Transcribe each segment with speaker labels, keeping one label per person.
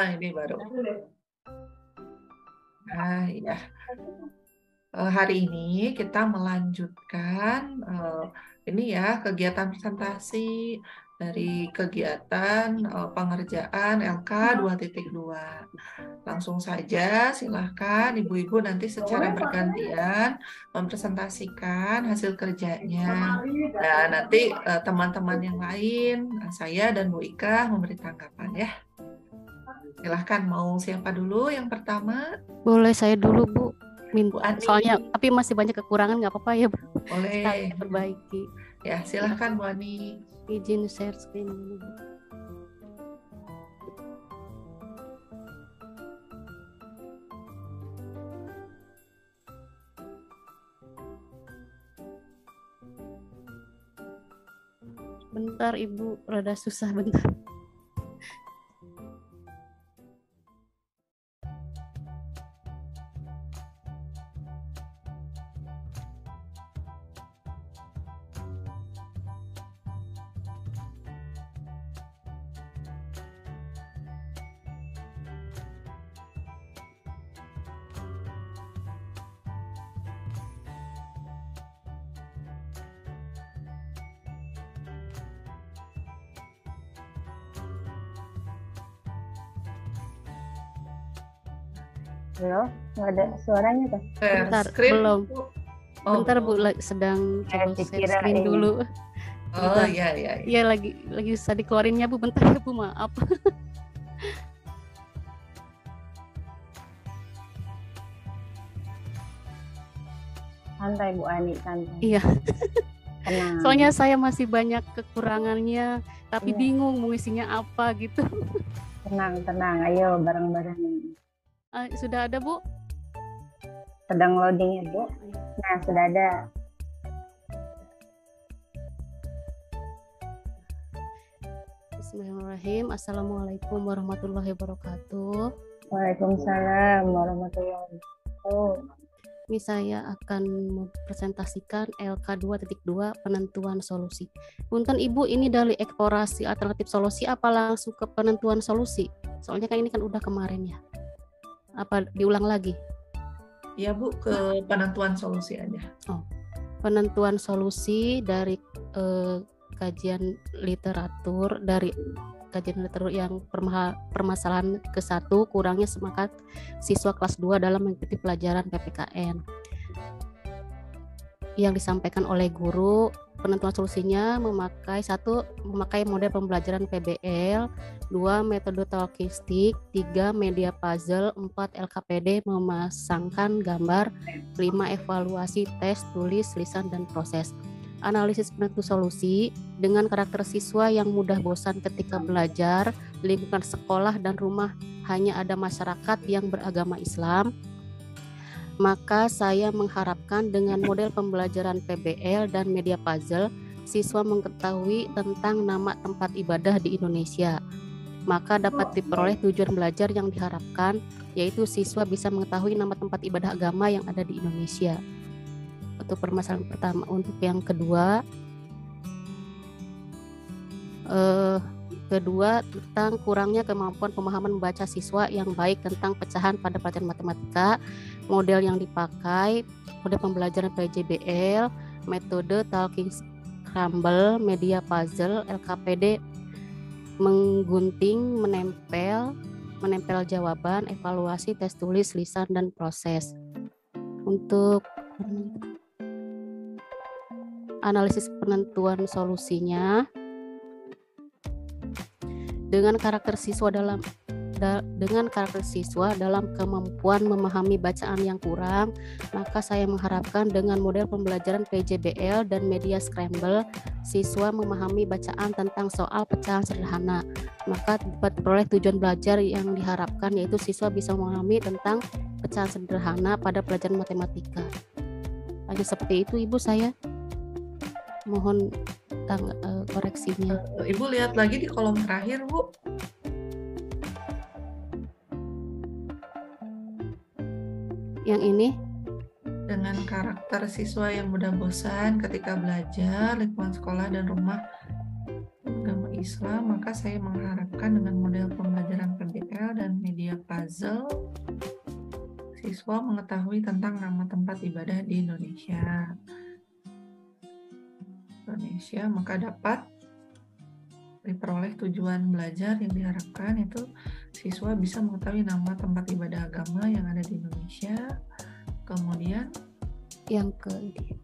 Speaker 1: Ini baru. Nah, ya. Hari ini kita melanjutkan ini ya kegiatan presentasi dari kegiatan pengerjaan LK 2.2. Langsung saja silahkan ibu-ibu nanti secara bergantian mempresentasikan hasil kerjanya. Nah, nanti teman-teman yang lain, saya dan Bu Ika memberi tanggapan ya. Silahkan, mau siapa dulu yang pertama?
Speaker 2: Boleh saya dulu, Bu.
Speaker 1: Bu Ani.
Speaker 2: Soalnya tapi masih banyak kekurangan, nggak apa-apa ya, Bu.
Speaker 1: Boleh.
Speaker 2: Sekalian perbaiki.
Speaker 1: Ya, silahkan Bu Ani.
Speaker 2: Izin share screen dulu, Bu. Bentar, Ibu, rada susah bentar.
Speaker 3: Halo, nggak ada suaranya tuh.
Speaker 2: Bentar, belum. Bentar Bu, sedang coba share screen dulu.
Speaker 1: Oh iya.
Speaker 2: Iya, lagi bisa dikeluarinnya Bu, bentar ya Bu, maaf.
Speaker 3: Santai Bu Ani, santai.
Speaker 2: Iya.
Speaker 3: Tenang.
Speaker 2: Soalnya saya masih banyak kekurangannya, tapi bingung mau isinya apa gitu.
Speaker 3: Tenang, ayo bareng-bareng.
Speaker 2: Sudah ada Bu?
Speaker 3: Sedang loading ya Bu. Nah, sudah ada.
Speaker 2: Bismillahirrahmanirrahim. Assalamualaikum warahmatullahi wabarakatuh.
Speaker 3: Waalaikumsalam warahmatullahi wabarakatuh.
Speaker 2: Ini saya akan mempresentasikan LK 2.2 penentuan solusi. Punten Ibu, ini dari eksplorasi alternatif solusi apa langsung ke penentuan solusi? Soalnya kan ini kan udah kemarin ya. Apa diulang lagi?
Speaker 1: Ya Bu, ke penentuan solusi aja.
Speaker 2: Oh, penentuan solusi dari kajian literatur yang permasalahan ke-1 kurangnya semangat siswa kelas 2 dalam mengikuti pelajaran PPKN. Yang disampaikan oleh guru, penentuan solusinya memakai model pembelajaran PBL, 2 metode talking stick, 3 media puzzle, 4 LKPD memasangkan gambar, 5 evaluasi tes tulis, lisan dan proses. Analisis penentu solusi dengan karakter siswa yang mudah bosan ketika belajar, lingkungan sekolah dan rumah hanya ada masyarakat yang beragama Islam, maka saya mengharapkan dengan model pembelajaran PBL dan media puzzle, siswa mengetahui tentang nama tempat ibadah di Indonesia. Maka dapat diperoleh tujuan belajar yang diharapkan, yaitu siswa bisa mengetahui nama tempat ibadah agama yang ada di Indonesia. Untuk permasalahan pertama. Untuk yang kedua tentang kurangnya kemampuan pemahaman membaca siswa yang baik tentang pecahan pada pelajaran matematika. Model yang dipakai model pembelajaran PJBL, metode talking scramble, media puzzle, LKPD menggunting, menempel jawaban, evaluasi, tes tulis, lisan dan proses. Untuk analisis penentuan solusinya dengan karakter siswa dalam kemampuan memahami bacaan yang kurang, maka saya mengharapkan dengan model pembelajaran PJBL dan media scramble, siswa memahami bacaan tentang soal pecahan sederhana, maka dapat diperoleh tujuan belajar yang diharapkan, yaitu siswa bisa memahami tentang pecahan sederhana pada pelajaran matematika. Hanya seperti itu Ibu, saya mohon koreksinya.
Speaker 1: Ibu lihat lagi di kolom terakhir Bu.
Speaker 2: Yang ini
Speaker 1: dengan karakter siswa yang mudah bosan ketika belajar, lingkungan sekolah dan rumah agama Islam, maka saya mengharapkan dengan model pembelajaran PBL dan media puzzle, siswa mengetahui tentang nama tempat ibadah di Indonesia, maka dapat diperoleh tujuan belajar yang diharapkan, itu siswa bisa mengetahui nama tempat ibadah agama yang ada di Indonesia. Kemudian
Speaker 2: yang ke ini.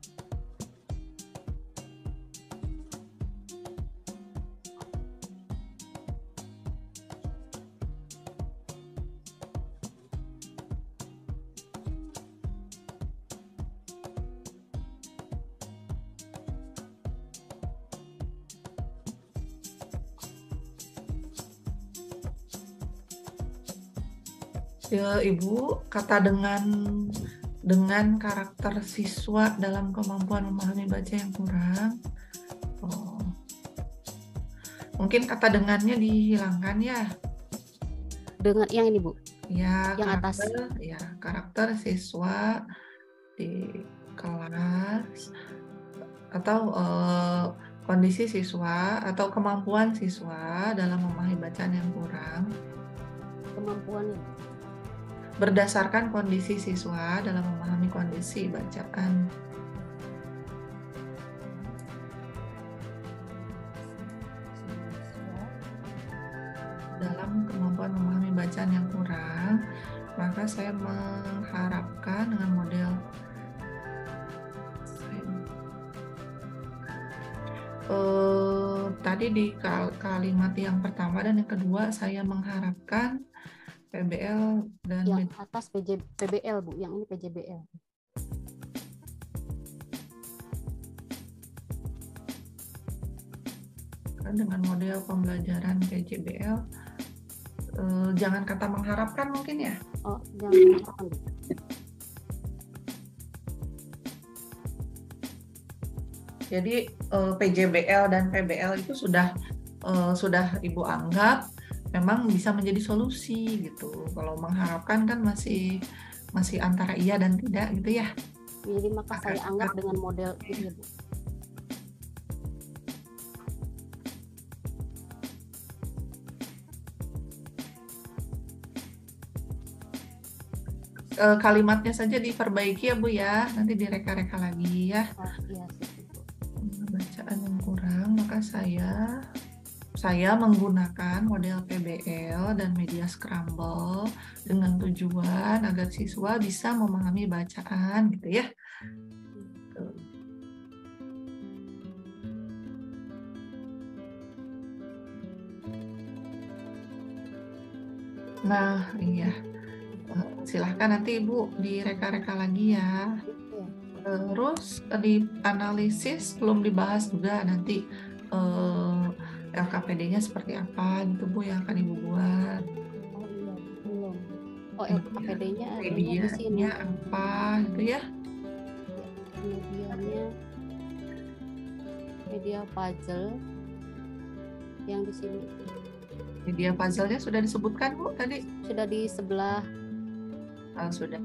Speaker 1: ya, Ibu, kata dengan karakter siswa dalam kemampuan memahami baca yang kurang. Oh. Mungkin kata dengannya dihilangkan ya.
Speaker 2: Dengan yang ini Bu.
Speaker 1: Ya,
Speaker 2: Yang atas.
Speaker 1: Ya, karakter siswa di kelas atau kondisi siswa atau kemampuan siswa dalam memahami bacaan yang kurang.
Speaker 2: Kemampuannya.
Speaker 1: Berdasarkan kondisi siswa dalam memahami kondisi bacaan. Dalam kemampuan memahami bacaan yang kurang, maka saya mengharapkan dengan model tadi di kalimat yang pertama dan yang kedua saya mengharapkan PBL dan
Speaker 2: yang atas PBL Bu, yang ini PJBL.
Speaker 1: Dengan model pembelajaran PJBL, jangan kata mengharapkan mungkin ya.
Speaker 2: Oh, jangan.
Speaker 1: Jadi PJBL dan PBL itu sudah Ibu anggap memang bisa menjadi solusi gitu. Kalau mengharapkan kan masih antara iya dan tidak gitu ya.
Speaker 2: Jadi maka saya anggap dengan model ini Bu.
Speaker 1: Kalimatnya saja diperbaiki ya Bu ya, nanti direka-reka lagi ya.
Speaker 2: Oh, iya,
Speaker 1: bacaan yang kurang, maka saya menggunakan model PBL dan media scramble dengan tujuan agar siswa bisa memahami bacaan gitu ya. Nah, iya. Silahkan nanti Ibu direka-reka lagi ya. Terus di analisis belum dibahas juga nanti LKPD-nya seperti apa gitu Bu yang akan Ibu buat.
Speaker 2: Oh iya, belum. Oh LKPD-nya
Speaker 1: di sini apa gitu ya.
Speaker 2: Media puzzle yang di sini.
Speaker 1: Media puzzle-nya sudah disebutkan Bu tadi?
Speaker 2: Sudah di sebelah.
Speaker 1: Sudah.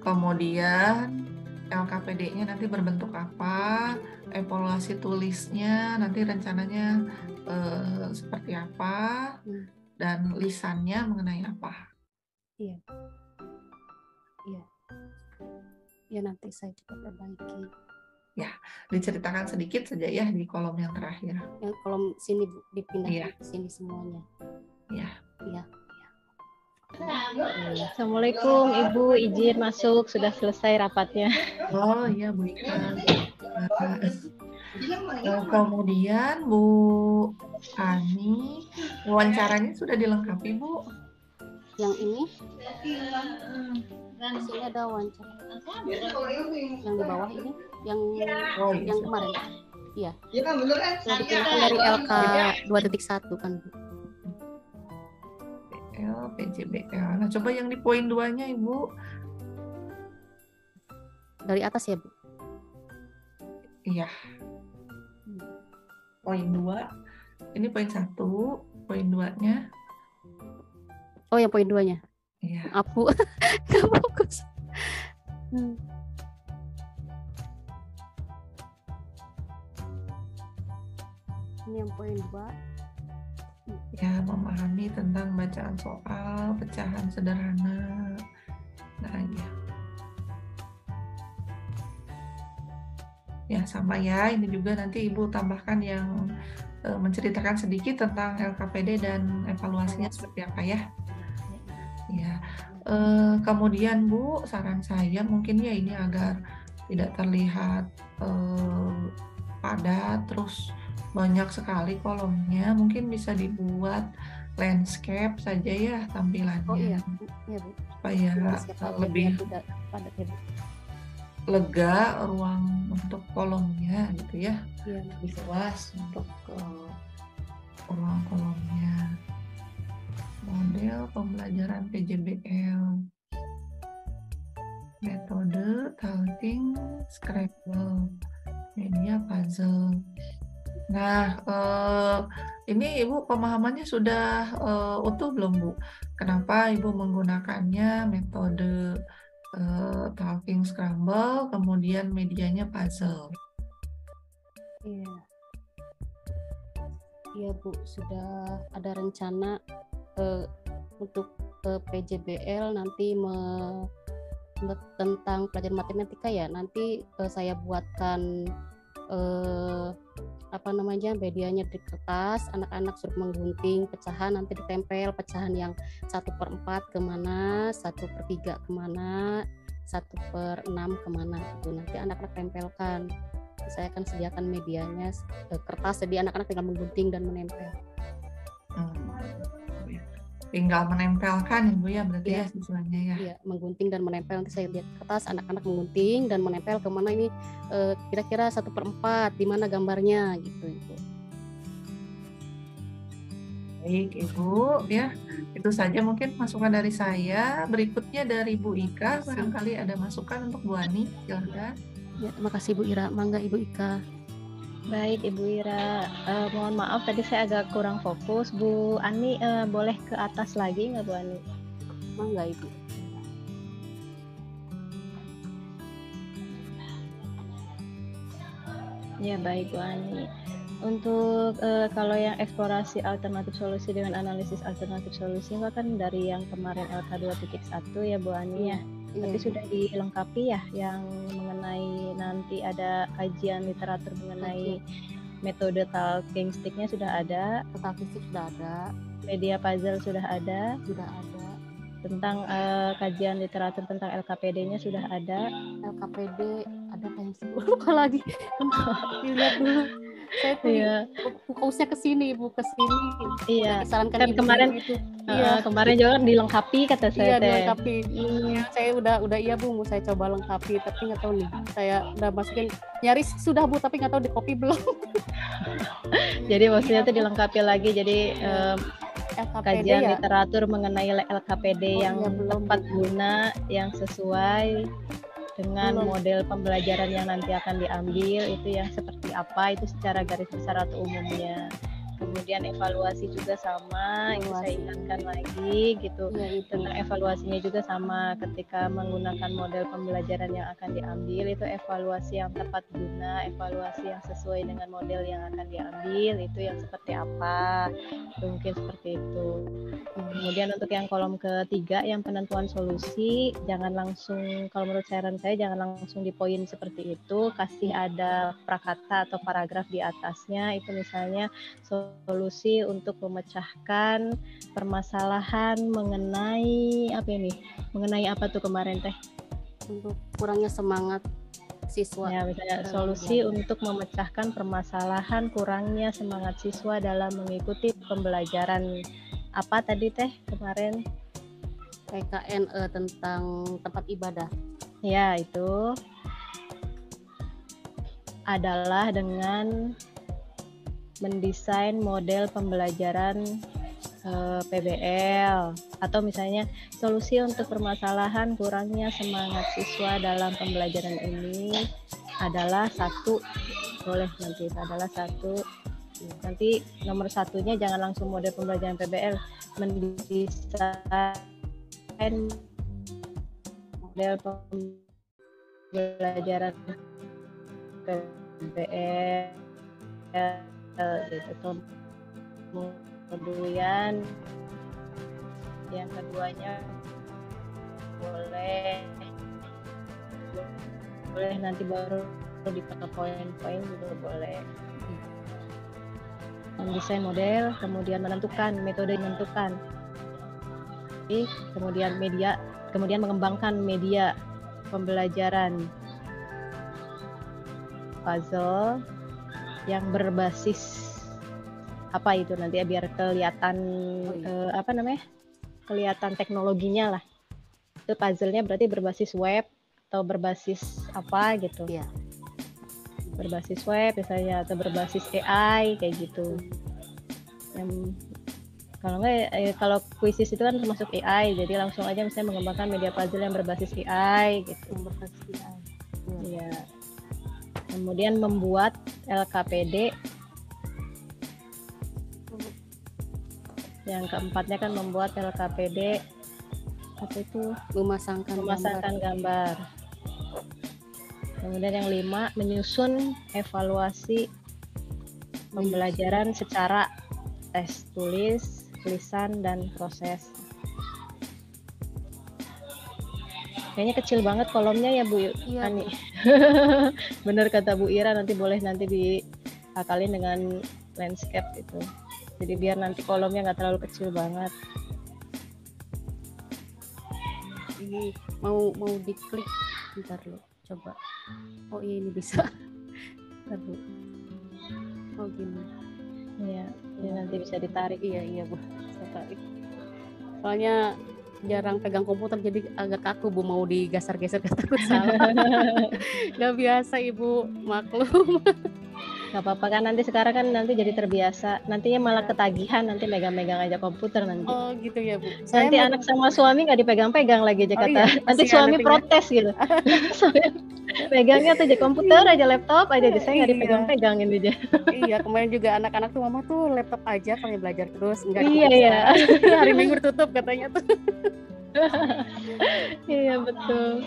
Speaker 1: Kemudian LKPD-nya nanti berbentuk apa, evaluasi tulisnya nanti rencananya seperti apa, dan lisannya mengenai apa.
Speaker 2: Iya. Ya nanti saya coba perbaiki.
Speaker 1: Ya, diceritakan sedikit saja ya di kolom yang terakhir.
Speaker 2: Yang kolom sini Bu, dipindah ke sini semuanya.
Speaker 1: Iya.
Speaker 4: Assalamualaikum Ibu, izin masuk, sudah selesai rapatnya.
Speaker 1: Oh iya Bu Ika. Kemudian Bu Ani, wawancaranya sudah dilengkapi Bu?
Speaker 2: Yang ini? Di sini ada wawancara. Yang di bawah ini, yang kemarin. Iya. Sudah dipilihkan dari LK 2.1 kan Bu.
Speaker 1: PJBL. Nah, coba yang di poin 2-nya Ibu.
Speaker 2: Dari atas ya Bu?
Speaker 1: Iya. Poin 2. Ini poin 1, poin 2-nya.
Speaker 2: Oh, yang poin 2-nya.
Speaker 1: Iya.
Speaker 2: Aku nggak fokus. Ini yang poin 2.
Speaker 1: Ya, memahami tentang bacaan soal, pecahan sederhana. Nah, ya. Ya, sama ya. Ini juga nanti Ibu tambahkan yang menceritakan sedikit tentang LKPD dan evaluasinya seperti apa ya. Ya. Kemudian Bu, saran saya mungkin ya ini agar tidak terlihat padat, terus banyak sekali kolomnya, mungkin bisa dibuat landscape saja ya tampilannya.
Speaker 2: Oh iya, iya Bu.
Speaker 1: Supaya lebih
Speaker 2: tidak padat ya Bu.
Speaker 1: lega ruang untuk kolomnya gitu ya.
Speaker 2: Iya.
Speaker 1: Lebih luas untuk ruang kolomnya. Model pembelajaran PJBL. Metode talking Scrabble. Media puzzle. Nah, ini Ibu pemahamannya sudah utuh belum Bu? Kenapa Ibu menggunakannya metode talking scramble, kemudian medianya puzzle?
Speaker 2: Iya. Iya Bu, sudah ada rencana untuk PJBL nanti tentang pelajaran matematika ya. Nanti saya buatkan medianya di kertas, anak-anak suruh menggunting pecahan, nanti ditempel pecahan yang 1/4 kemana, 1/3 kemana, 1/6 kemana gitu. Nanti anak-anak tempelkan. Saya akan sediakan medianya kertas, jadi anak-anak tinggal menggunting dan menempel.
Speaker 1: Tinggal menempelkan Ibu ya, berarti ya siswanya ya.
Speaker 2: Iya, menggunting dan menempel. Nanti saya lihat kertas, anak-anak menggunting dan menempel kemana ini kira-kira 1/4, di mana gambarnya gitu Ibu.
Speaker 1: Baik Ibu, ya itu saja mungkin masukan dari saya. Berikutnya dari Bu Ika, barangkali ada masukan untuk Bu Ani, silahkan.
Speaker 2: Ya, terima kasih Bu Ira. Mangga Ibu Ika.
Speaker 4: Baik Ibu Ira, mohon maaf tadi saya agak kurang fokus. Bu Ani boleh ke atas lagi nggak Bu Ani?
Speaker 2: Mangga Ibu.
Speaker 4: Ya baik Bu Ani. Untuk kalau yang eksplorasi alternatif solusi dengan analisis alternatif solusi kan dari yang kemarin LK 2.1 ya Bu Ani ya. Tapi sudah dilengkapi ya yang mengenai nanti ada kajian literatur mengenai metode talking stick-nya sudah ada.
Speaker 2: Talking stick sudah ada.
Speaker 4: Media puzzle sudah ada.
Speaker 2: Sudah ada.
Speaker 4: Tentang kajian literatur tentang LKPD-nya sudah ada.
Speaker 2: LKPD ada yang lupa lagi. Dilihat dulu. Saya tuh fokusnya ke sini Bu, ke sini.
Speaker 4: Iya.
Speaker 2: Disarankan
Speaker 4: kan kemarin
Speaker 2: itu.
Speaker 4: Kemarin juga dilengkapi kata saya.
Speaker 2: Iya, dilengkapi. Saya udah iya Bu, mau saya coba lengkapi, tapi nggak tahu nih. Saya udah masukin nyaris sudah Bu, tapi nggak tahu di copy belum.
Speaker 4: Jadi maksudnya itu dilengkapi lagi. Jadi kajian literatur mengenai LKPD yang tepat guna, yang sesuai dengan model pembelajaran yang nanti akan diambil, itu yang seperti apa, itu secara garis besar atau umumnya. Kemudian evaluasi juga sama, itu saya ingatkan lagi gitu. Tentang evaluasinya juga sama, ketika menggunakan model pembelajaran yang akan diambil, itu evaluasi yang tepat guna, evaluasi yang sesuai dengan model yang akan diambil, itu yang seperti apa, itu mungkin seperti itu. Kemudian untuk yang kolom ketiga, yang penentuan solusi, jangan langsung, kalau menurut saran saya jangan langsung di poin seperti itu, kasih ada prakata atau paragraf di atasnya, itu misalnya solusi untuk memecahkan permasalahan mengenai apa tuh kemarin teh?
Speaker 2: Untuk kurangnya semangat siswa.
Speaker 4: Ya, misalnya solusi untuk memecahkan permasalahan kurangnya semangat siswa dalam mengikuti pembelajaran apa tadi teh kemarin?
Speaker 2: PKN tentang tempat ibadah.
Speaker 4: Ya, itu adalah dengan mendesain model pembelajaran PBL, atau misalnya solusi untuk permasalahan kurangnya semangat siswa dalam pembelajaran ini adalah satu, boleh nanti itu adalah satu. Nanti nomor satunya jangan langsung model pembelajaran PBL, mendesain model pembelajaran PBL gitu. Kemudian yang keduanya boleh nanti baru dipakai poin-poin juga boleh. Mendesain model, kemudian menentukan metode menentukan, kemudian media, kemudian mengembangkan media pembelajaran puzzle yang berbasis apa itu nanti ya, biar kelihatan kelihatan teknologinya lah. Itu puzzle-nya berarti berbasis web atau berbasis apa gitu.
Speaker 2: Iya.
Speaker 4: Berbasis web misalnya atau berbasis AI kayak gitu. Kalau enggak kalau kuisis itu kan termasuk AI, jadi langsung aja misalnya mengembangkan media puzzle yang berbasis AI gitu.
Speaker 2: Yang berbasis AI.
Speaker 4: Iya. Kemudian membuat LKPD. Yang keempatnya kan membuat LKPD apa itu? Memasangkan gambar. Kemudian yang 5, menyusun evaluasi pembelajaran secara tes tulis, tulisan, dan proses. Kayaknya kecil banget kolomnya ya Bu Ani. Bener kata Bu Ira, nanti boleh diakalin dengan landscape itu. Jadi biar nanti kolomnya nggak terlalu kecil banget.
Speaker 2: Ini mau diklik, bentar lo, coba. Oh iya, ini bisa. Bentar Bu. Oh gini.
Speaker 4: Iya, ini nanti bisa ditarik.
Speaker 2: Iya Bu, saya tarik. Soalnya jarang pegang komputer jadi agak kaku Bu, mau digeser-geser takut salah. Gak biasa Ibu, maklum.
Speaker 4: Gak apa-apa kan, nanti sekarang kan nanti jadi terbiasa, nantinya malah ketagihan nanti megang-megang aja komputer nanti.
Speaker 2: Oh gitu ya Bu.
Speaker 4: Nanti anak sama suami nggak dipegang-pegang lagi aja kata.
Speaker 2: Iya,
Speaker 4: nanti suami protes gitu. Pegangnya tuh aja komputer aja, laptop aja, saya nggak dipegang-pegangin aja.
Speaker 2: Iya, kemarin juga anak-anak tuh, mama tuh laptop aja kalau belajar terus, enggak.
Speaker 4: Iya.
Speaker 2: Hari Minggu tutup katanya tuh.
Speaker 4: Iya betul.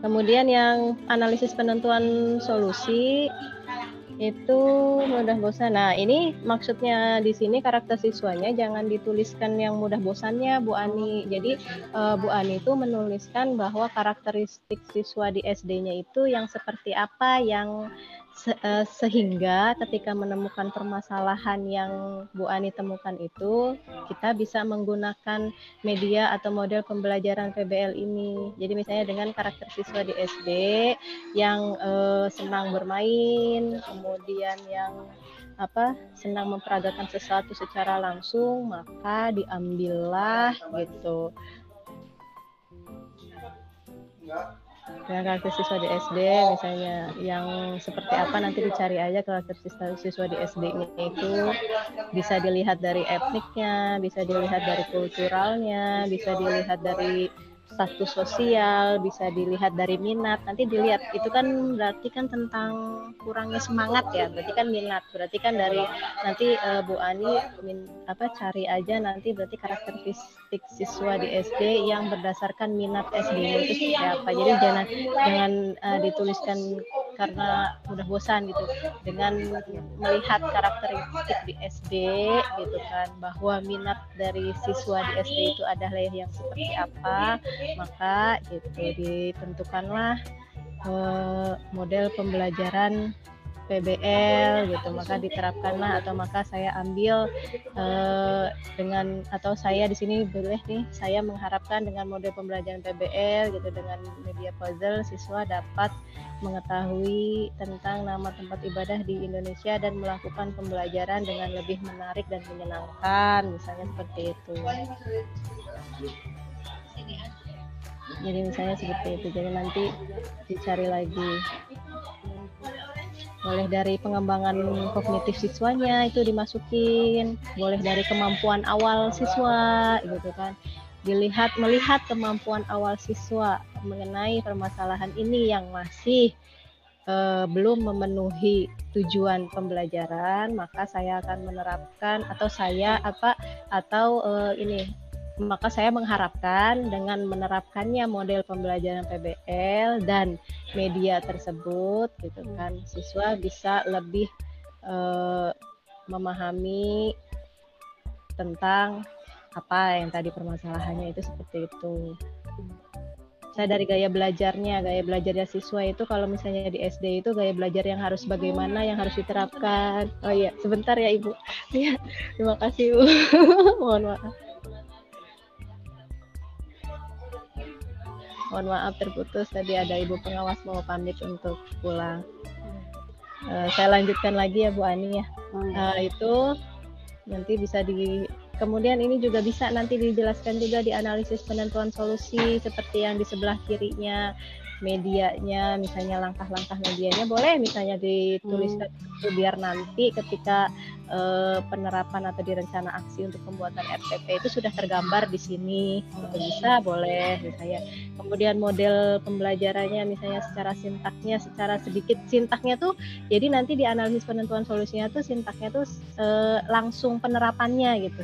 Speaker 4: Kemudian yang analisis penentuan solusi itu mudah bosan. Nah, ini maksudnya di sini karakter siswanya jangan dituliskan yang mudah bosannya, Bu Ani. Jadi Bu Ani itu menuliskan bahwa karakteristik siswa di SD-nya itu yang seperti apa, yang sehingga ketika menemukan permasalahan yang Bu Ani temukan itu, kita bisa menggunakan media atau model pembelajaran PBL ini. Jadi misalnya dengan karakter siswa di SD yang senang bermain, kemudian yang senang memperagakan sesuatu secara langsung, maka diambillah gitu. Dengan karakter siswa di SD misalnya yang seperti apa, nanti dicari aja karakter siswa di SD-nya itu, bisa dilihat dari etniknya, bisa dilihat dari kulturalnya, bisa dilihat dari status sosial, bisa dilihat dari minat. Nanti dilihat itu kan berarti kan tentang kurangnya semangat ya, berarti kan minat, berarti kan dari nanti Bu Ani cari aja nanti berarti karakteristik siswa di SD yang berdasarkan minat SD-nya itu seperti apa. Jadi jangan dituliskan karena mudah bosan gitu, dengan melihat karakteristik di SD gitu kan, bahwa minat dari siswa di SD itu adalah yang seperti apa, maka gitu ditentukanlah model pembelajaran PBL gitu, maka diterapkanlah, atau maka saya ambil atau saya di sini boleh nih, saya mengharapkan dengan model pembelajaran PBL gitu, dengan media puzzle siswa dapat mengetahui tentang nama tempat ibadah di Indonesia dan melakukan pembelajaran dengan lebih menarik dan menyenangkan, misalnya seperti itu. Jadi misalnya seperti itu, jadi nanti dicari lagi. Boleh dari pengembangan kognitif siswanya itu dimasukin, boleh dari kemampuan awal siswa gitu kan. Melihat kemampuan awal siswa mengenai permasalahan ini yang masih belum memenuhi tujuan pembelajaran, maka saya akan menerapkan Maka saya mengharapkan dengan menerapkannya model pembelajaran PBL dan media tersebut, gitu kan, siswa bisa lebih memahami tentang apa yang tadi permasalahannya itu seperti itu. Saya dari gaya belajarnya siswa itu kalau misalnya di SD itu gaya belajar yang harus bagaimana, yang harus diterapkan. Oh iya, sebentar ya Ibu. Ya, terima kasih Bu. Mohon maaf. Mohon maaf terputus, tadi ada Ibu pengawas mau pamit untuk pulang. Saya lanjutkan lagi ya Bu Ani ya. Itu nanti bisa kemudian ini juga bisa nanti dijelaskan juga di analisis penentuan solusi seperti yang di sebelah kirinya, medianya, misalnya langkah-langkah medianya boleh misalnya dituliskan biar nanti ketika penerapan atau direncana aksi untuk pembuatan RPP itu sudah tergambar di sini. Itu bisa, boleh misalnya. Kemudian model pembelajarannya misalnya secara sintaknya, secara sedikit sintaknya tuh, jadi nanti di analisis penentuan solusinya tuh sintaknya tuh langsung penerapannya gitu.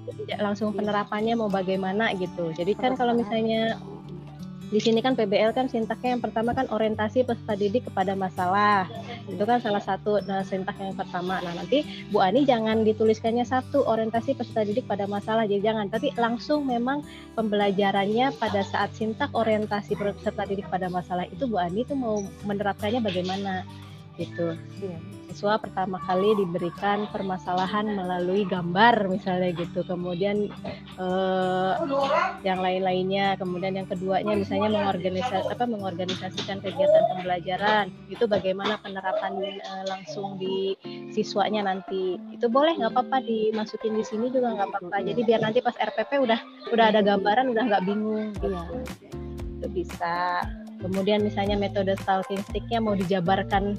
Speaker 4: Jadi langsung penerapannya mau bagaimana gitu. Jadi kan kalau misalnya di sini kan PBL kan sintaknya yang pertama kan orientasi peserta didik kepada masalah. Itu kan salah satu sintak yang pertama. Nah, nanti Bu Ani jangan dituliskannya satu orientasi peserta didik pada masalah. Jadi jangan, tapi langsung memang pembelajarannya pada saat sintak orientasi peserta didik pada masalah itu Bu Ani itu mau menerapkannya bagaimana gitu. Siswa pertama kali diberikan permasalahan melalui gambar misalnya gitu, kemudian yang lain-lainnya, kemudian yang keduanya misalnya mengorganisasikan kegiatan pembelajaran itu bagaimana penerapan langsung di siswanya nanti. Itu boleh, nggak apa-apa dimasukin di sini juga nggak apa-apa, jadi biar nanti pas RPP udah ada gambaran, udah nggak bingung gitu. Itu bisa. Kemudian misalnya metode stalking stick-nya mau dijabarkan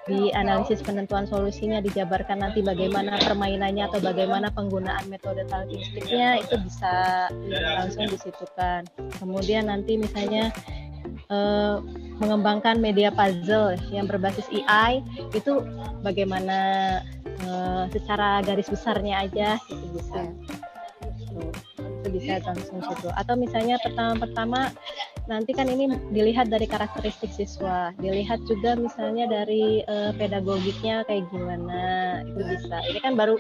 Speaker 4: di analisis penentuan solusinya, dijabarkan nanti bagaimana permainannya atau bagaimana penggunaan metode stalking stick-nya, itu bisa langsung disitukan. Kemudian nanti misalnya mengembangkan media puzzle yang berbasis AI itu bagaimana secara garis besarnya aja itu bisa. Itu bisa langsung situ. Atau misalnya pertama-pertama nanti kan ini dilihat dari karakteristik siswa, dilihat juga misalnya dari pedagogiknya kayak gimana, itu bisa. Ini kan baru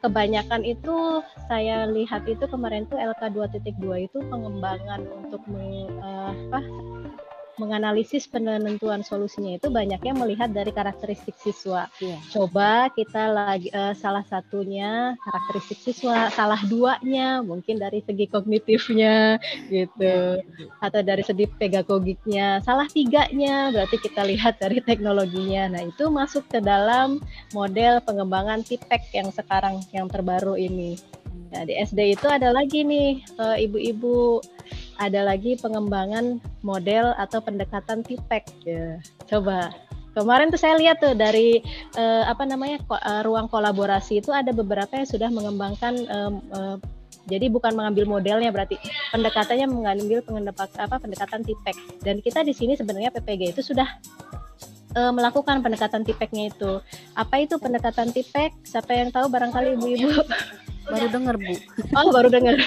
Speaker 4: kebanyakan itu saya lihat itu kemarin tuh LK 2.2 itu pengembangan untuk menganalisis penentuan solusinya itu banyaknya melihat dari karakteristik siswa. Coba kita lagi salah satunya karakteristik siswa, salah duanya mungkin dari segi kognitifnya gitu, atau dari segi pedagogiknya, salah tiganya berarti kita lihat dari teknologinya. Nah itu masuk ke dalam model pengembangan TIPEC yang sekarang yang terbaru ini. Nah di SD itu ada lagi nih ibu-ibu, ada lagi pengembangan model atau pendekatan TIPEC ya. Coba kemarin tuh saya lihat tuh dari ruang kolaborasi itu ada beberapa yang sudah mengembangkan jadi bukan mengambil modelnya, berarti pendekatannya mengambil pendekatan TIPEC. Dan kita di sini sebenarnya PPG itu sudah melakukan pendekatan TIPEC-nya itu. Apa itu pendekatan TIPEC? Siapa yang tahu barangkali ibu-ibu?
Speaker 2: Baru dengar Bu.
Speaker 4: Oh baru dengar.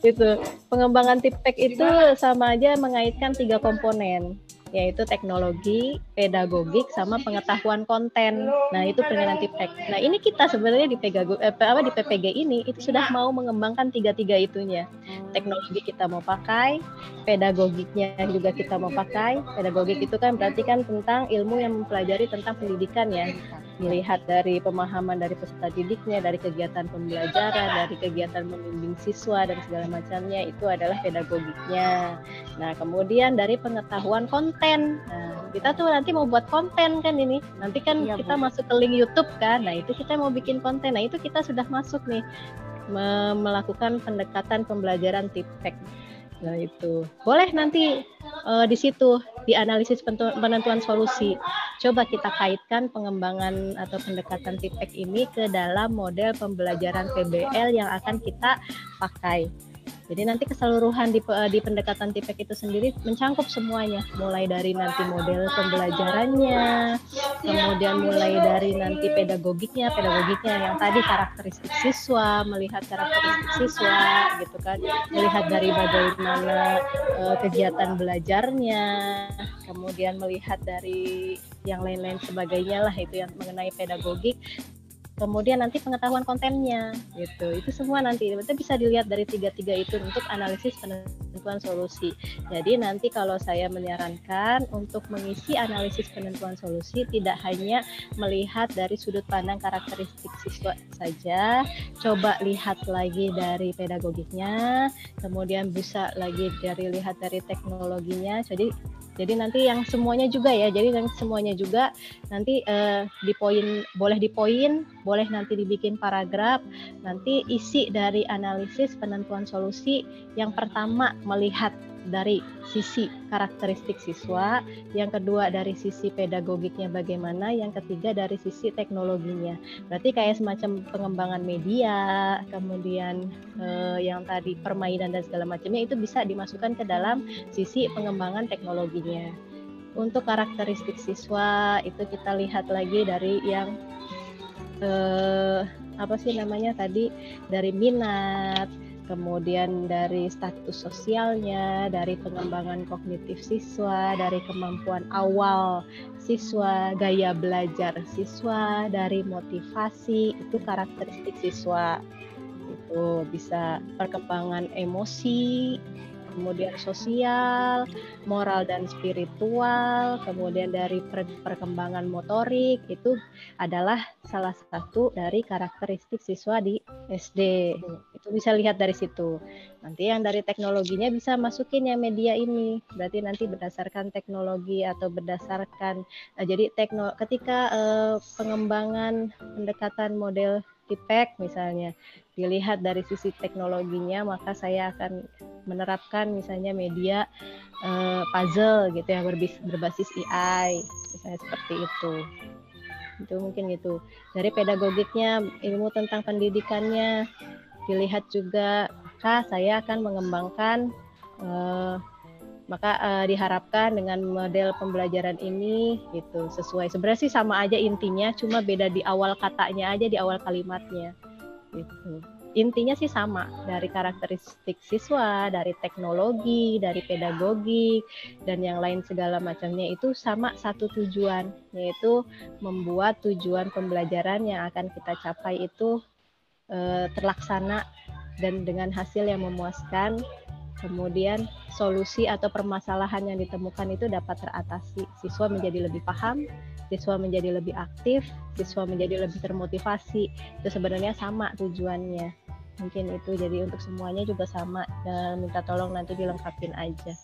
Speaker 4: Itu pengembangan TIPEC itu sama aja mengaitkan 3 komponen, yaitu teknologi, pedagogik, sama pengetahuan konten. Nah itu pengembangan TIPEC. Nah ini kita sebenarnya di PPG ini itu sudah mau mengembangkan 3 itunya. Teknologi kita mau pakai, pedagogiknya juga kita mau pakai. Pedagogik itu kan berarti kan tentang ilmu yang mempelajari tentang pendidikan ya. Dilihat dari pemahaman dari peserta didiknya, dari kegiatan pembelajaran, dari kegiatan membimbing siswa dan segala macamnya, itu adalah pedagogiknya. Nah kemudian dari pengetahuan konten, nah kita tuh nanti mau buat konten kan ini, nanti kan kita masuk ke link YouTube kan, nah itu kita mau bikin konten, nah itu kita sudah masuk nih melakukan pendekatan pembelajaran TIPEC. Nah itu boleh nanti di situ di analisis penentuan solusi. Coba kita kaitkan pengembangan atau pendekatan TIPEC ini ke dalam model pembelajaran PBL yang akan kita pakai. Jadi nanti keseluruhan di pendekatan TIPEK itu sendiri mencangkup semuanya, mulai dari nanti model pembelajarannya, kemudian mulai dari nanti pedagogiknya yang tadi karakteristik siswa, melihat karakteristik siswa gitu kan, melihat dari bagaimana kegiatan belajarnya, kemudian melihat dari yang lain-lain sebagainya lah, itu yang mengenai pedagogik. Kemudian nanti pengetahuan kontennya gitu, itu semua nanti itu bisa dilihat dari tiga itu untuk analisis penentuan solusi. Jadi nanti kalau saya menyarankan untuk mengisi analisis penentuan solusi tidak hanya melihat dari sudut pandang karakteristik siswa saja, coba lihat lagi dari pedagogiknya, kemudian bisa lagi lihat dari teknologinya. Jadi nanti yang semuanya juga ya, nanti boleh di poin, boleh nanti dibikin paragraf, nanti isi dari analisis penentuan solusi. Yang pertama melihat dari sisi karakteristik siswa, yang kedua dari sisi pedagogiknya bagaimana, yang ketiga dari sisi teknologinya. Berarti kayak semacam pengembangan media, kemudian yang tadi permainan dan segala macamnya itu bisa dimasukkan ke dalam sisi pengembangan teknologinya. Untuk karakteristik siswa itu kita lihat lagi dari yang dari minat, kemudian dari status sosialnya, dari pengembangan kognitif siswa, dari kemampuan awal siswa, gaya belajar siswa, dari motivasi, itu karakteristik siswa. Itu bisa perkembangan emosi, kemudian sosial, moral dan spiritual, kemudian dari perkembangan motorik, itu adalah salah satu dari karakteristik siswa di SD. Itu bisa lihat dari situ. Nanti yang dari teknologinya bisa masukin ya media ini. Berarti nanti berdasarkan teknologi atau berdasarkan ketika pengembangan pendekatan model TIPEK misalnya dilihat dari sisi teknologinya, maka saya akan menerapkan misalnya media puzzle gitu ya, berbasis AI misalnya seperti itu mungkin gitu. Dari pedagogiknya, ilmu tentang pendidikannya dilihat juga, maka saya akan mengembangkan diharapkan dengan model pembelajaran ini gitu sesuai. Sebenarnya sih sama aja intinya, cuma beda di awal katanya aja, di awal kalimatnya gitu. Intinya sih sama, dari karakteristik siswa, dari teknologi, dari pedagogik, dan yang lain segala macamnya itu sama satu tujuan, yaitu membuat tujuan pembelajaran yang akan kita capai itu terlaksana dan dengan hasil yang memuaskan. Kemudian solusi atau permasalahan yang ditemukan itu dapat teratasi. Siswa menjadi lebih paham, siswa menjadi lebih aktif, siswa menjadi lebih termotivasi. Itu sebenarnya sama tujuannya. Mungkin itu, jadi untuk semuanya juga sama. Minta tolong nanti dilengkapin aja.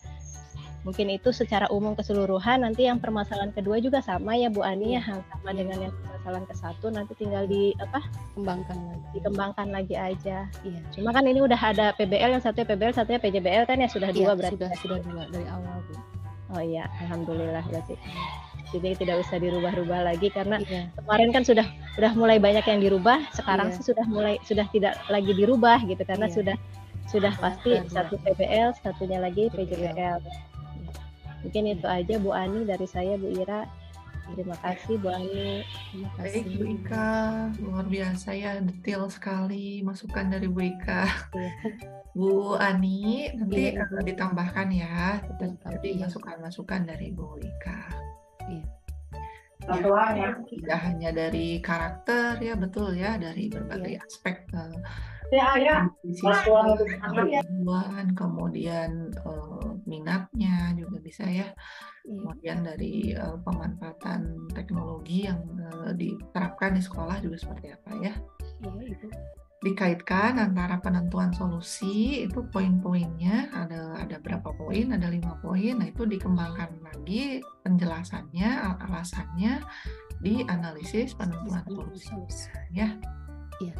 Speaker 4: Mungkin itu secara umum keseluruhan. Nanti yang permasalahan kedua juga sama ya Bu Ani ya, sama dengan yang permasalahan ke-1, nanti tinggal dikembangkan lagi aja. Iya. Cuma kan ini udah ada PBL, yang satunya PBL, satunya PJBL kan ya, sudah dua berarti.
Speaker 2: Sudah dua dari awal Bu.
Speaker 4: Oh iya, alhamdulillah berarti. Jadi tidak usah dirubah-rubah lagi karena kemarin kan sudah mulai banyak yang dirubah, sekarang sih sudah tidak lagi dirubah gitu karena sudah pasti satu PBL, satunya lagi PJBL. Mungkin itu aja Bu Ani dari saya, Bu Ira. Terima kasih Bu Ani.
Speaker 1: Baik Bu Ika, luar biasa ya, detail sekali masukan dari Bu Ika. Bu Ani, nanti ditambahkan ya, jadi masukan-masukan dari Bu Ika. Ya, tidak hanya dari karakter ya, betul ya, dari berbagai aspek kemudian minatnya juga bisa ya, kemudian dari pemanfaatan teknologi yang diterapkan di sekolah juga seperti apa ya. Dikaitkan antara penentuan solusi itu poin-poinnya ada berapa poin, ada 5 poin. Nah itu dikembangkan lagi penjelasannya, alasannya di analisis penentuan solusi ya.
Speaker 2: Iya.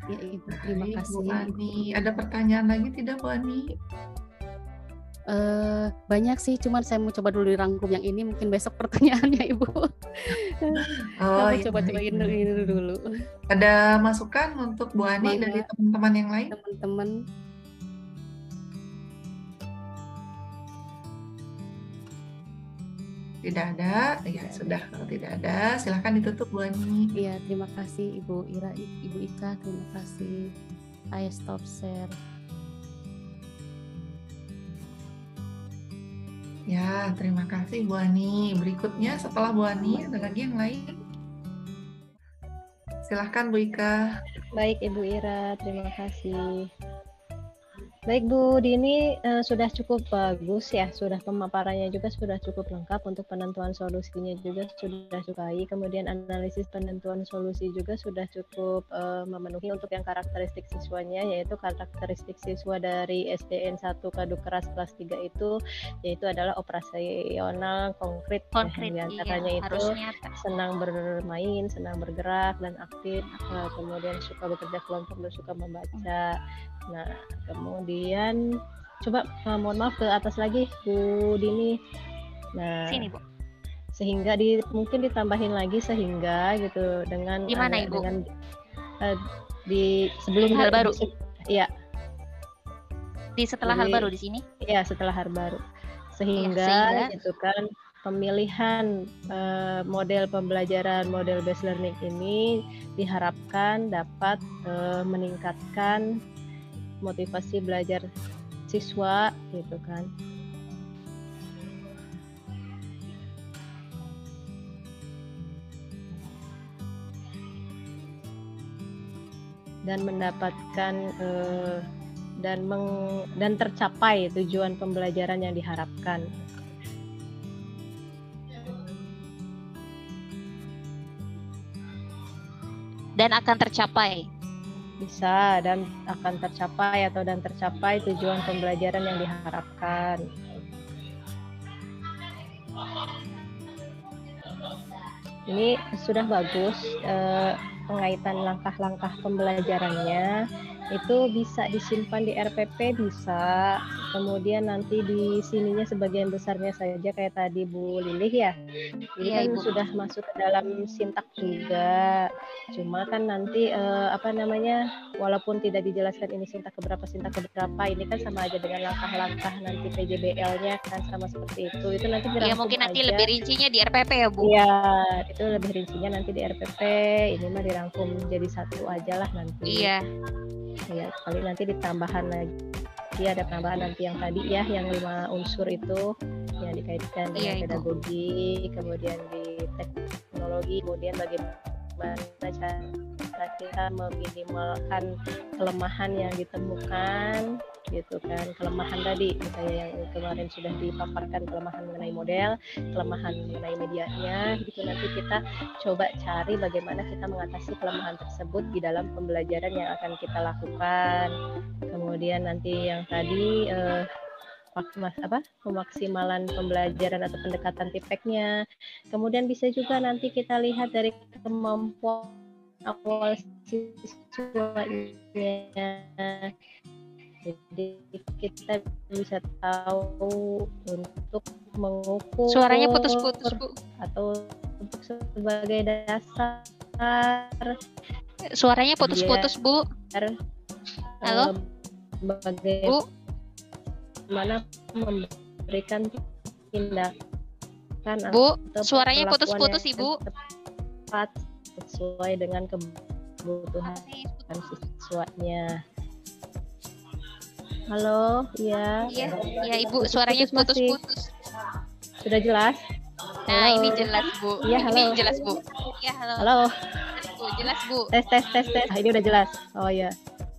Speaker 2: Ya, Ibu. Terima kasih
Speaker 1: Bu Ani. Ada pertanyaan lagi tidak Bu Ani?
Speaker 2: Banyak sih, cuman saya mau coba dulu dirangkum yang ini, mungkin besok pertanyaannya Ibu. Coba-cobain ini dulu.
Speaker 1: Ada masukan untuk Bu Ani dari teman-teman yang lain?
Speaker 2: Teman-teman.
Speaker 1: tidak ada, ya sudah. Kalau tidak ada, silakan ditutup Bu Ani.
Speaker 2: Iya, terima kasih Ibu Ira, Ibu Ika, terima kasih. I stop share.
Speaker 1: Ya, terima kasih Bu Ani. Berikutnya setelah Bu Ani, ada lagi yang lain? Silahkan Bu Ika.
Speaker 4: Baik Ibu Ira, terima kasih. Baik Bu Dini, sudah cukup bagus ya, sudah pemaparannya juga sudah cukup lengkap, untuk penentuan solusinya juga sudah cukup, kemudian analisis penentuan solusi juga sudah cukup memenuhi. Untuk yang karakteristik siswanya, yaitu karakteristik siswa dari SDN 1 Kadukeras kelas 3 itu, yaitu adalah operasional konkret ya, diantaranya itu senang bermain, senang bergerak dan aktif, kemudian suka bekerja kelompok dan suka membaca. Nah, kemudian coba mohon maaf ke atas lagi Bu Dini. Nah, sini Bu. Sehingga mungkin ditambahin lagi sehingga gitu dengan
Speaker 5: di mana Ibu?
Speaker 4: Dengan di sebelum
Speaker 5: hal baru.
Speaker 4: Iya.
Speaker 5: Di setelah hal baru di sini?
Speaker 4: Iya, setelah hal baru. Sehingga gitu kan pemilihan model pembelajaran model based learning ini diharapkan dapat meningkatkan motivasi belajar siswa gitu kan. Dan mendapatkan dan tercapai tujuan pembelajaran yang diharapkan.
Speaker 5: Dan akan tercapai.
Speaker 4: Bisa dan akan tercapai dan tercapai tujuan pembelajaran yang diharapkan. Ini sudah bagus pengaitan langkah-langkah pembelajarannya. Itu bisa disimpan di RPP, bisa. Kemudian nanti di sininya sebagian besarnya saja kayak tadi Bu Lilih ya. Ini kan
Speaker 5: Ibu
Speaker 4: sudah masuk ke dalam sintak juga. Cuma kan nanti walaupun tidak dijelaskan ini sintak keberapa, ini kan sama aja dengan langkah-langkah nanti PJBL-nya kan sama seperti itu. Itu nanti dirangkum.
Speaker 5: Ya mungkin nanti lebih rincinya di RPP ya Bu.
Speaker 4: Iya, itu lebih rincinya nanti di RPP. Ini mah dirangkum jadi satu aja lah nanti.
Speaker 5: Iya.
Speaker 4: Ya, kali nanti ditambahan lagi. Ada penambahan nanti yang tadi ya, yang 5 unsur itu yang dikaitkan dengan pedagogi, kemudian di teknologi, kemudian bagaimana cara kita meminimalkan kelemahan yang ditemukan gitu kan. Kelemahan tadi misalnya yang kemarin sudah dipaparkan, kelemahan mengenai model, kelemahan mengenai medianya, gitu. Nanti kita coba cari bagaimana kita mengatasi kelemahan tersebut di dalam pembelajaran yang akan kita lakukan. Kemudian nanti yang tadi pemaksimalan pembelajaran atau pendekatan tipeknya. Kemudian bisa juga nanti kita lihat dari kemampuan awal siswanya. Jadi kita bisa tahu untuk mengukur.
Speaker 5: Suaranya putus-putus Bu.
Speaker 4: Atau untuk sebagai dasar.
Speaker 5: Suaranya putus-putus Bu. Halo.
Speaker 4: Bu. Bagaimana memberikan tindakan
Speaker 5: Bu, suaranya putus-putus Ibu.
Speaker 4: Tepat sesuai dengan kebutuhan siswanya. Halo, iya.
Speaker 5: Iya, Ibu, suaranya putus-putus.
Speaker 4: Sudah jelas?
Speaker 5: Nah, ini jelas Bu.
Speaker 4: Iya, halo.
Speaker 5: Ini jelas Bu. Iya, halo.
Speaker 4: Halo.
Speaker 5: Jelas Bu.
Speaker 4: Tes. Nah, ini udah jelas. Oh ya.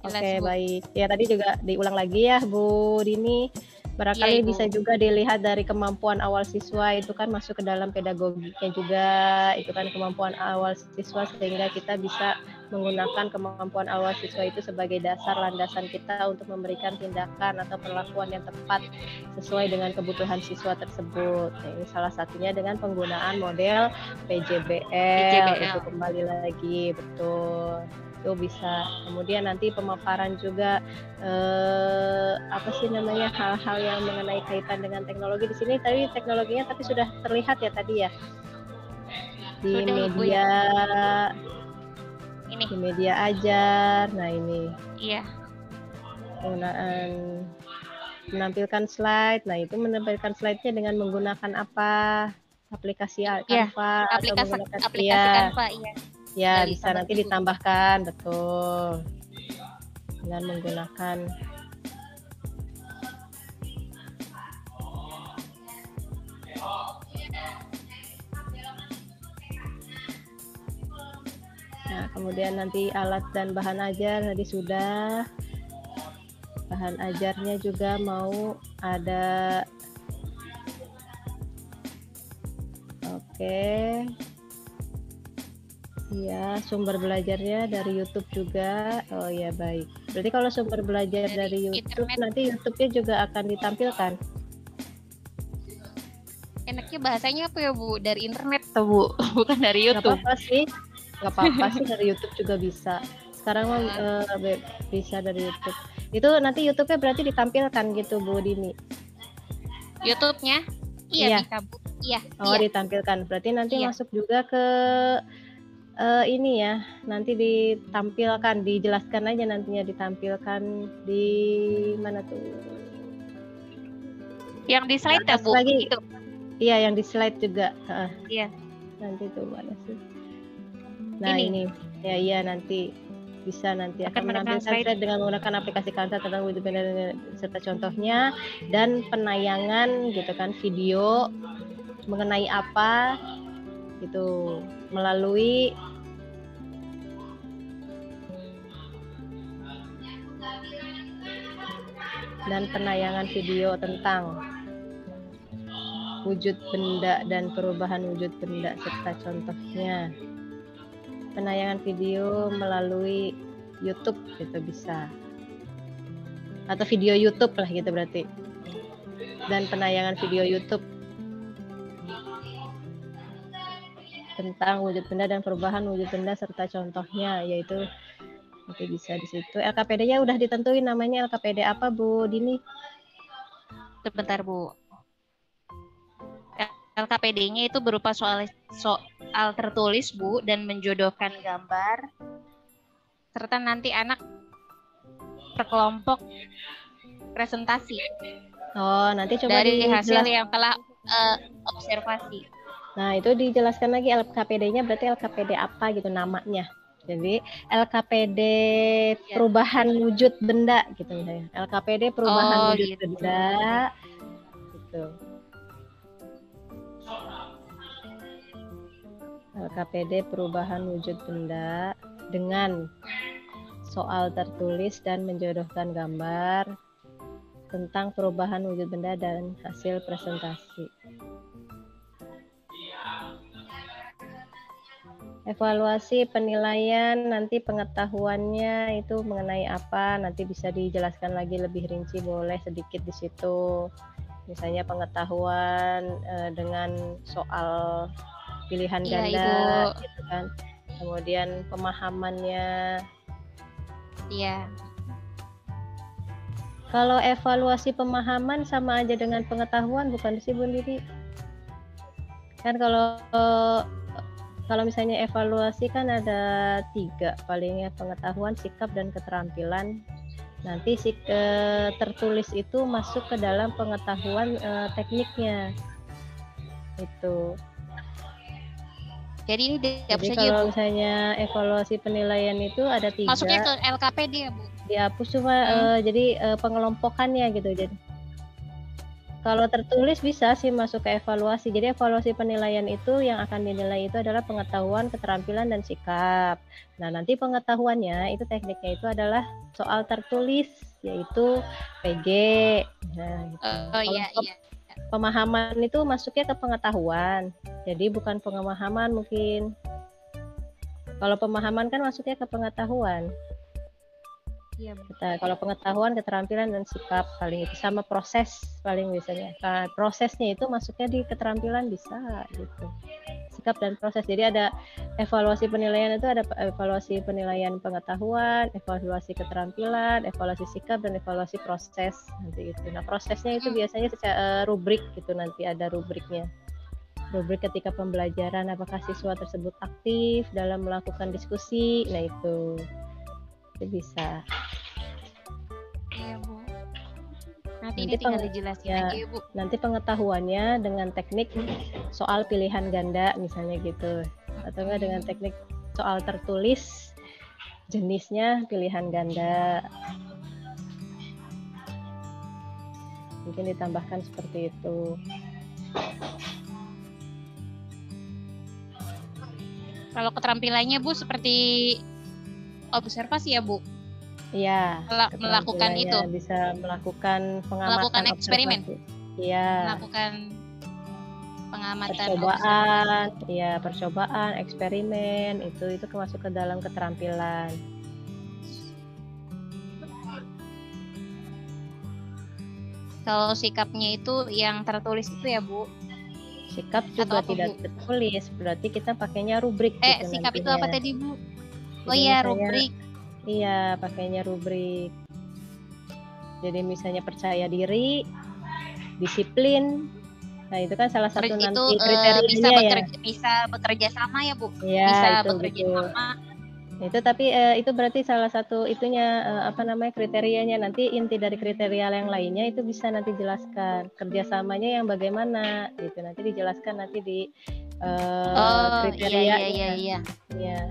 Speaker 4: Oke, baik. Ya tadi juga diulang lagi ya Bu Dini. Barangkali bisa juga dilihat dari kemampuan awal siswa, itu kan masuk ke dalam pedagogiknya juga. Itu kan kemampuan awal siswa, sehingga kita bisa menggunakan kemampuan awal siswa itu sebagai dasar landasan kita untuk memberikan tindakan atau perlakuan yang tepat sesuai dengan kebutuhan siswa tersebut. Nah, ini salah satunya dengan penggunaan model PJBL. Itu kembali lagi, betul. Itu bisa. Kemudian nanti pemaparan juga hal-hal yang mengenai kaitan dengan teknologi. Di sini tadi teknologinya tapi sudah terlihat ya tadi ya di sudah, media ini. Di media ajar. Nah ini penggunaan menampilkan slide. Nah itu menampilkan slide-nya dengan menggunakan apa aplikasi
Speaker 5: Iya,
Speaker 4: Canva atau
Speaker 5: aplikasi
Speaker 4: menggunakan
Speaker 5: aplikasi Canva, iya.
Speaker 4: ya
Speaker 5: Dari
Speaker 4: bisa
Speaker 5: sahabat
Speaker 4: nanti
Speaker 5: guru.
Speaker 4: ditambahkan, betul, dengan menggunakan nah, kemudian nanti alat dan bahan ajar tadi sudah. Bahan ajarnya juga mau ada. Oke. Iya, sumber belajarnya dari YouTube juga. Oh ya, baik. Berarti kalau sumber belajar
Speaker 5: Dari
Speaker 4: dari YouTube,
Speaker 5: internet.
Speaker 4: nanti YouTube-nya juga akan ditampilkan.
Speaker 5: Enaknya bahasanya apa ya Bu? Dari internet tuh Bu, bukan dari
Speaker 4: Nggak
Speaker 5: YouTube.
Speaker 4: apa-apa sih. Nggak apa-apa sih, dari YouTube juga bisa. Sekarang mah bisa dari YouTube. Itu nanti YouTube-nya berarti ditampilkan gitu Bu Dini.
Speaker 5: YouTube-nya? Iya,
Speaker 4: Iya.
Speaker 5: bisa Bu. Iya,
Speaker 4: Oh,
Speaker 5: iya.
Speaker 4: ditampilkan. Berarti nanti
Speaker 5: Iya.
Speaker 4: masuk juga ke ini ya. Nanti ditampilkan, dijelaskan aja nantinya ditampilkan di mana tuh?
Speaker 5: Yang di slide ya
Speaker 4: Atas
Speaker 5: Bu?
Speaker 4: lagi.
Speaker 5: Gitu.
Speaker 4: Iya, yang di slide juga.
Speaker 5: Iya.
Speaker 4: Nanti tuh mana sih? Nah,
Speaker 5: Ini.
Speaker 4: ini. Ya, iya nanti bisa nanti
Speaker 5: Akan
Speaker 4: akan menampilkan
Speaker 5: menekan slide.
Speaker 4: slide dengan menggunakan aplikasi Canva tentang wujud benda serta contohnya dan penayangan gitu kan video mengenai apa gitu melalui dan penayangan video tentang wujud benda dan perubahan wujud benda serta contohnya. Penayangan video melalui YouTube gitu bisa. Atau video YouTube lah gitu berarti. Dan penayangan video YouTube tentang wujud benda dan perubahan wujud benda serta contohnya, yaitu nanti bisa di situ. LKPD-nya udah ditentuin namanya LKPD apa Bu Dini?
Speaker 5: Sebentar Bu. LKPD-nya itu berupa soal tertulis Bu dan menjodohkan gambar serta nanti anak berkelompok presentasi
Speaker 4: Oh, nanti coba
Speaker 5: dari hasil
Speaker 4: dijelaskan.
Speaker 5: yang telah observasi.
Speaker 4: Nah, itu dijelaskan lagi LKPD-nya berarti LKPD apa gitu namanya. Jadi LKPD perubahan wujud benda gitu misalnya. LKPD perubahan wujud
Speaker 5: gitu.
Speaker 4: benda gitu. LKPD perubahan wujud benda dengan soal tertulis dan menjodohkan gambar tentang perubahan wujud benda dan hasil presentasi. Evaluasi penilaian nanti pengetahuannya itu mengenai apa nanti bisa dijelaskan lagi lebih rinci, boleh sedikit di situ. Misalnya pengetahuan dengan soal pilihan
Speaker 5: Iya,
Speaker 4: ganda
Speaker 5: Ibu.
Speaker 4: gitu kan. Kemudian pemahamannya.
Speaker 5: Iya.
Speaker 4: Kalau evaluasi pemahaman sama aja dengan pengetahuan bukan sih Bu Didi? Kan kalau misalnya evaluasi kan ada 3 palingnya, pengetahuan, sikap, dan keterampilan. Nanti tertulis itu masuk ke dalam pengetahuan tekniknya. Itu.
Speaker 5: Jadi ini dihapus
Speaker 4: Jadi
Speaker 5: aja
Speaker 4: kalau
Speaker 5: Bu.
Speaker 4: misalnya evaluasi penilaian itu ada 3.
Speaker 5: Masuknya ke LKPD ya Bu.
Speaker 4: Dihapus cuma jadi pengelompokannya gitu. Jadi kalau tertulis bisa sih masuk ke evaluasi. Jadi evaluasi penilaian itu yang akan dinilai itu adalah pengetahuan, keterampilan, dan sikap. Nah, nanti pengetahuannya itu tekniknya itu adalah soal tertulis, yaitu PG. Nah, gitu.
Speaker 5: Oh iya, iya.
Speaker 4: Pemahaman itu masuknya ke pengetahuan. Jadi bukan pemahaman mungkin. Kalau pemahaman kan masuknya ke pengetahuan.
Speaker 5: Iya, Bu.
Speaker 4: Kalau pengetahuan, keterampilan, dan sikap paling itu sama proses paling biasanya. Nah, prosesnya itu masuknya di keterampilan bisa gitu. Sikap dan proses. Jadi ada evaluasi penilaian itu ada evaluasi penilaian pengetahuan, evaluasi keterampilan, evaluasi sikap, dan evaluasi proses nanti itu. Nah, prosesnya itu biasanya secara rubrik gitu, nanti ada rubriknya. Rubrik ketika pembelajaran, apakah siswa tersebut aktif dalam melakukan diskusi. Nah, itu bisa.
Speaker 5: Iya Bu. Nanti Berarti ini tinggal dijelasin aja ya, Bu.
Speaker 4: Nanti pengetahuannya dengan teknik soal pilihan ganda misalnya gitu, atau enggak dengan teknik soal tertulis jenisnya pilihan ganda. Mungkin ditambahkan seperti itu.
Speaker 5: Kalau keterampilannya Bu seperti observasi ya Bu?
Speaker 4: Iya.
Speaker 5: Melakukan itu.
Speaker 4: Bisa melakukan pengamatan,
Speaker 5: melakukan eksperimen.
Speaker 4: Iya.
Speaker 5: Melakukan pengamatan.
Speaker 4: Percobaan, iya percobaan, eksperimen itu masuk ke dalam keterampilan.
Speaker 5: Kalau sikapnya itu yang tertulis itu ya Bu?
Speaker 4: Sikap juga tidak tertulis, berarti kita pakainya rubrik. Gitu
Speaker 5: sikap
Speaker 4: nantinya.
Speaker 5: Itu apa tadi Bu? Oh iya, rubrik.
Speaker 4: Iya, pakainya rubrik. Jadi misalnya percaya diri, disiplin. Nah, itu kan salah satu nanti kriterianya
Speaker 5: bisa bekerja sama ya, Bu?
Speaker 4: Ya,
Speaker 5: bisa
Speaker 4: itu
Speaker 5: bekerja sama.
Speaker 4: Itu tapi itu berarti salah satu itunya kriterianya. Nanti inti dari kriteria yang lainnya itu bisa nanti jelaskan kerjasamanya yang bagaimana gitu. Nanti dijelaskan nanti di kriteria.
Speaker 5: Iya.
Speaker 4: Ya.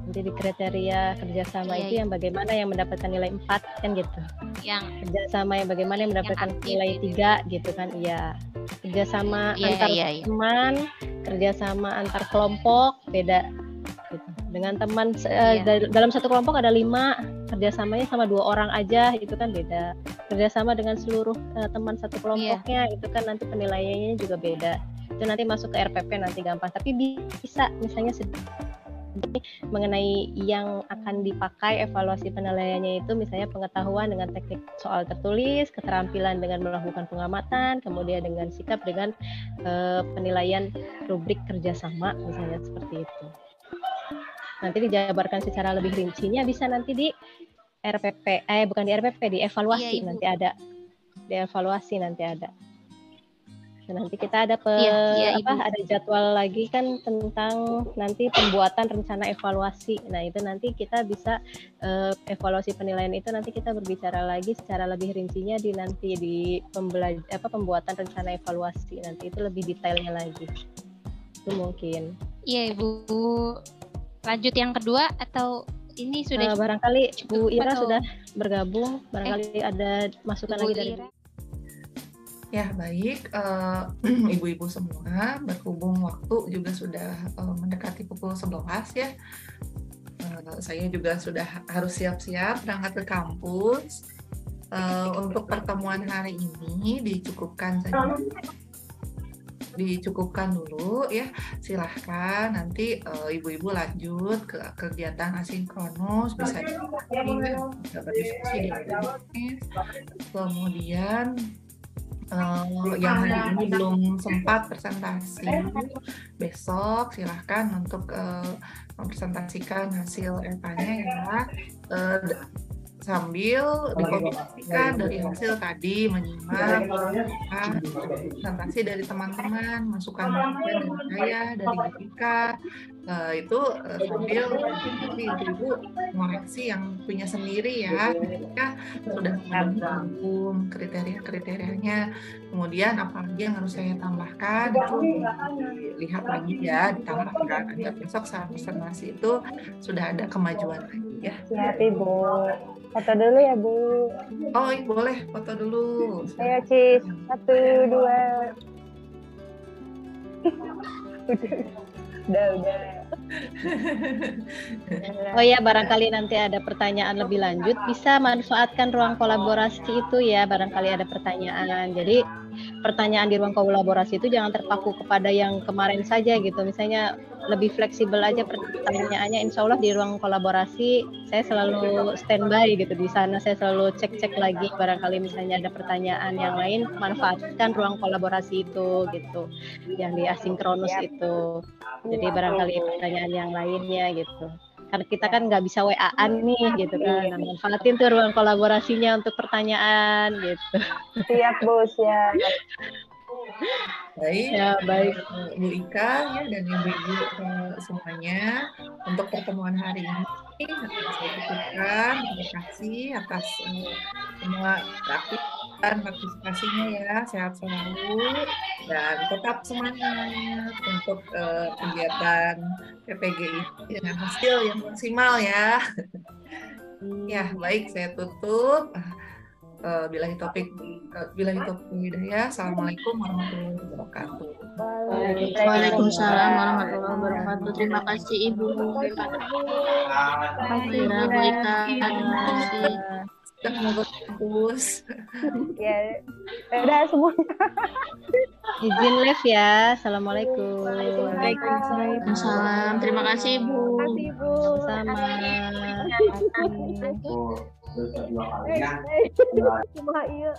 Speaker 4: Nanti di kriteria kerjasama itu yang bagaimana yang mendapatkan nilai 4 kan gitu.
Speaker 5: Yang
Speaker 4: kerjasama yang bagaimana yang mendapatkan nilai 3 gitu kan. Iya. Kerjasama antar teman, kerjasama antar kelompok beda. Gitu. Dengan teman dalam satu kelompok ada 5, kerjasamanya sama 2 orang aja itu kan beda. Kerjasama dengan seluruh teman satu kelompoknya itu kan nanti penilaiannya juga beda. Itu nanti masuk ke RPP nanti gampang. Tapi bisa misalnya mengenai yang akan dipakai evaluasi penilaiannya itu misalnya pengetahuan dengan teknik soal tertulis, keterampilan dengan melakukan pengamatan, kemudian dengan sikap dengan penilaian rubrik kerjasama misalnya seperti itu. Nanti dijabarkan secara lebih rincinya bisa nanti di RPP, bukan di RPP, di evaluasi nanti ada, di evaluasi nanti ada. Dan nanti kita ada ada jadwal lagi kan tentang nanti pembuatan rencana evaluasi. Nah itu nanti kita bisa evaluasi penilaian itu nanti kita berbicara lagi secara lebih rincinya di pembuatan rencana evaluasi nanti itu lebih detailnya lagi. Itu mungkin.
Speaker 5: Iya Ibu. Lanjut yang kedua atau ini sudah
Speaker 4: barangkali Bu Ira sudah bergabung, barangkali ada masukan lagi dari Bu.
Speaker 1: Ya baik, ibu-ibu semua, berhubung waktu juga sudah mendekati pukul 11 ya. Saya juga sudah harus siap-siap berangkat ke kampus. Untuk pertemuan hari ini dicukupkan saja. Dicukupkan dulu ya, silahkan nanti ibu-ibu lanjut ke kegiatan asinkronus, bisa berdiskusi di internet, kemudian yang hari ini belum sempat presentasi, besok silahkan untuk mempresentasikan hasil EPA-nya ya, sambil dikomunikasikan dari hasil tadi, menyimak presentasi dari teman-teman, masukan dari saya, dari Jessica, itu sambil ibu-ibu mengoreksi yang punya sendiri ya, ketika sudah mendukung kriteria-kriterianya, kemudian apalagi yang harus saya tambahkan, itu lihat lagi ya, ditambahkan agar besok saat presentasi itu sudah ada kemajuan lagi ya.
Speaker 3: Siap Ibu. Foto dulu ya Bu.
Speaker 1: Oh iya, boleh foto dulu.
Speaker 3: Ayo Cis, 1, 2. Udah.
Speaker 4: Oh ya, barangkali nanti ada pertanyaan lebih lanjut, bisa manfaatkan ruang kolaborasi itu ya, barangkali ada pertanyaan. Jadi pertanyaan di ruang kolaborasi itu jangan terpaku kepada yang kemarin saja gitu. Misalnya lebih fleksibel aja pertanyaannya. Insya Allah di ruang kolaborasi saya selalu standby gitu. Di sana saya selalu cek-cek lagi. Barangkali misalnya ada pertanyaan yang lain, manfaatkan ruang kolaborasi itu gitu. Yang di asinkronus itu. Jadi barangkali pertanyaan yang lainnya gitu. Karena kita kan nggak bisa WA-an nih gitu kan. Nah, manfaatin tuh ruang kolaborasinya untuk pertanyaan gitu.
Speaker 3: Siap Bu, siap.
Speaker 1: Baik,
Speaker 4: ya, baik.
Speaker 1: Bu Ika ya, dan ibu-ibu semuanya untuk pertemuan hari ini saya cukupkan. Terima kasih atas semua praktik partisipasinya ya, sehat selalu dan tetap semangat untuk kegiatan PPG ini dengan hasil yang maksimal ya. Ya, baik, saya tutup. Bilahi topik hidayah. Assalamualaikum warahmatullahi wabarakatuh.
Speaker 6: Waalaikumsalam warahmatullahi wabarakatuh. Terima kasih Ibu. Terima kasih.
Speaker 1: Semoga bagus.
Speaker 3: Ya, udah semuanya.
Speaker 4: Izin live ya. Assalamualaikum.
Speaker 6: Waalaikumsalam. Terima kasih Ibu.
Speaker 4: Sama.
Speaker 3: Cuma iya.